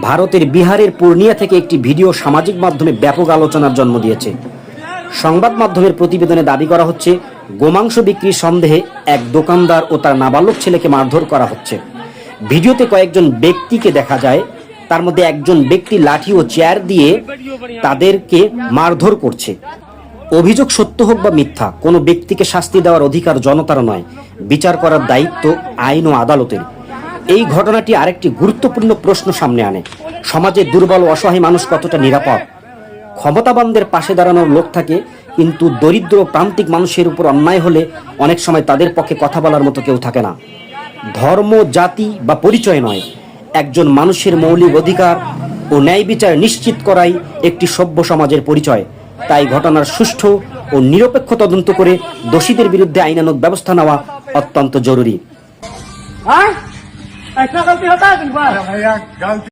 ভারতের বিহারের পূর্ণিয়া থেকে একটি ভিডিও সামাজিক মাধ্যমে ব্যাপক আলোচনার জন্ম দিয়েছে। সংবাদ মাধ্যমের প্রতিবেদনে দাবি করা হচ্ছে, গোমাংস বিক্রির সন্দেহে এক দোকানদার ও তার নাবালক ছেলেকে মারধর করা হচ্ছে। ভিডিওতে কয়েকজন ব্যক্তিকে দেখা যায়, তার মধ্যে একজন ব্যক্তি লাঠি ও চেয়ার দিয়ে তাদেরকে মারধর করছে। অভিযোগ সত্য হোক বা মিথ্যা, কোনো ব্যক্তিকে শাস্তি দেওয়ার অধিকার জনতার নয়, বিচার করার দায়িত্ব আইন ও আদালতের। এই ঘটনাটি আরেকটি গুরুত্বপূর্ণ প্রশ্ন সামনে আনে, সমাজে দুর্বল ও অসহায় মানুষ কতটা নিরাপদ। ক্ষমতাবানদের পাশে দাঁড়ানোর লোক থাকে, কিন্তু দরিদ্র প্রান্তিক মানুষের উপর অন্যায় হলে অনেক সময় তাদের পক্ষে কথা বলার মতো কেউ থাকে না। ধর্ম, জাতি বা পরিচয় নয়, একজন মানুষের মৌলিক অধিকার ও ন্যায় বিচার নিশ্চিত করাই একটি সভ্য সমাজের পরিচয়। তাই ঘটনার সুষ্ঠু ও নিরপেক্ষ তদন্ত করে দোষীদের বিরুদ্ধে আইনানুগ ব্যবস্থা নেওয়া অত্যন্ত জরুরি।